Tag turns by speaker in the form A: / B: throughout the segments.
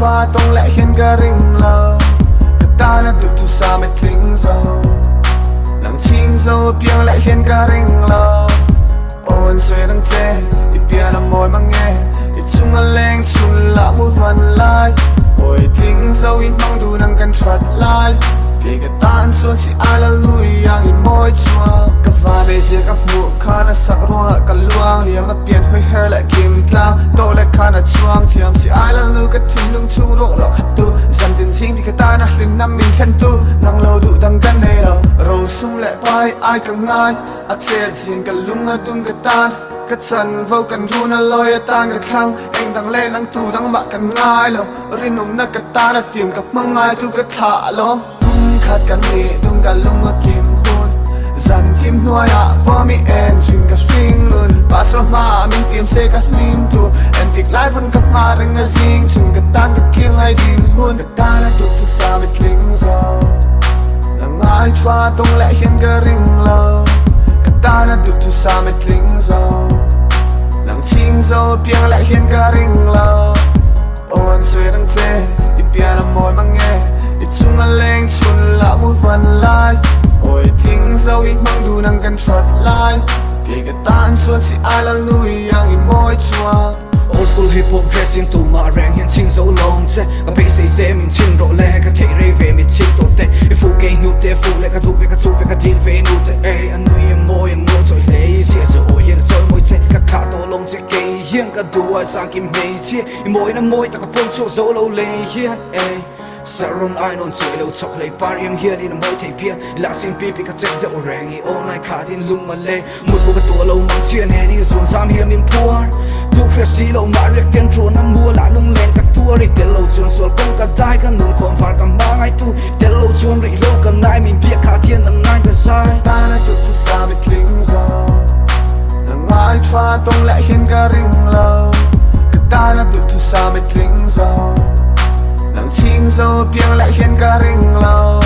A: choa tông lẽ khiến cả ring lờ cả ta đã được thu xa mệt lính dầu nàng chinh dầu piang lẽ khiến cả ring lờ ôn xuôi đang chê thì bia là môi mang nghe thì chung anh lên chung là một phần lại ôi lính dầu in mong đủ năng cần thoát lại vì cái tan xuân si ai là lui yang in môi chua các pha để chia các mũ khá là sắc ruộng cả luang liềm là biển hơi her lại kim clang tôi lại khá là chuang thiam si ai là lưu cái thìn lung chung rộng lọ khát tu dần tiền chính thì cái ta đã linh năm mình khen tu năng lâu đủ đằng gần đây đâu râu sung lại bay ai càng ngay ắt sẽ xin cả lung ở đun cái tan cái chân vô cần ru nó lôi tan cái khăng anh đang lên đang tu đang mặc càng ngay lâu rin nồng nát cái ta đã tìm gặp mong ai tu cái thả lắm khát cả nị tung cả lung ở kim hôn dần tim nuôi à bỏ mi em chuyên cả swing luôn ba số mà mình tìm sẽ cả lim tu em thích lại vẫn các mà đang ở riêng chung cái tan cái kia ngay đi hôn cái ta đã được từ xa với lính dầu là ai choa tung lẽ khiến cả ring lờ cái ta đã được từ xa với lính dầu nàng chinh dầu piang lại khiến cả ring lờ ôn xuôi đang chê ít bia là môi mang nghe chung anh lên chung là một phần lại ôi tiếng dấu ít mang đủ năng cần thoát lại vì cái tan xuân si ai là lui yang in môi chua
B: Old school hip hop dressing tu mà rèn hiện chinh dấu lòng che các bé say dễ mình chinh độ lệ các thể rây về mình chinh tổ tệ phụ cây nụ tệ phụ lệ các thu về các thu về các thiên về nụ tệ anh nuôi em môi em ngô trôi lấy xia rồi ôi hiện trôi môi che các khát tổ lòng che cây hiên các đùa sang kim mây chia môi năm môi ta các bông chỗ dấu lâu lệ hiên sa rong ai non chơi lâu chọc lấy bar em hiền đi nằm môi thấy pian lá xin pi pi các chết đậu rèn ý ôn lại khá tin lung mà lê một bộ cái tua lâu mang chiên hè đi ruộng giam hiền im poor tu phía xí lâu mà riết tiền truan năm mua lá nung lên các tua đi tiền lâu chuồn xuôi công cả đai các nung còn phạt cả mang ai tu tiền lâu chuồn đi lâu cả nai mình biết khá thiên nằm nai cả sai
A: ta đã được từ xa với lính dầu là ai choa tông lẽ khiến cả ring lờ ta đã được từ xa với lính dầu nàng chinh dầu piang lại khiến cả ring lờ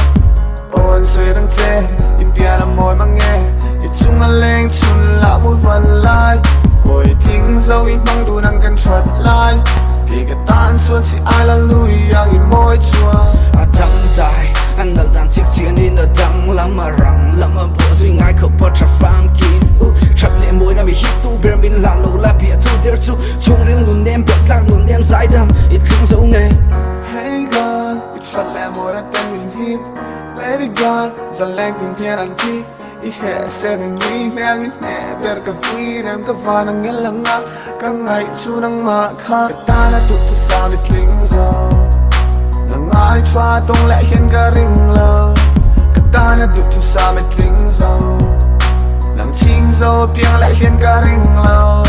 A: ôn xuôi đang chê im bia là môi mang nghe thì chung anh lên chung là một phần lại ôi tiếng dầu ít mang đủ năng cần thoát lại vì cái tan xuân si ai là lui yang in môi chua
B: đăng đài anh đã đàn chiếc chiến in ở đăng lắm mà răng lắm mà bộ duy ngay không bắt ra phàm kín chặt lệ môi là bị hít tu bên mình là lâu là bịa tu đeo chu chung đến luôn đem bẹt các luôn đem giải đâm ít không dấu nghề
A: hey girl ít chặt lệ môi đã tên mình hít let it go dần lên cùng thiên ăn thi ít hệ sẽ đừng nghĩ mang ít nè về cả vui đem cả vai năng nghe lắng ngắt các ngày chu năng mà khác ta đã được từ xa với lính dầu nàng ai choa tông lẽ khiến cả ring lờ ta đã được từ xa với lính dầu nàng chinh dầu piang lại khiến cả ring lờ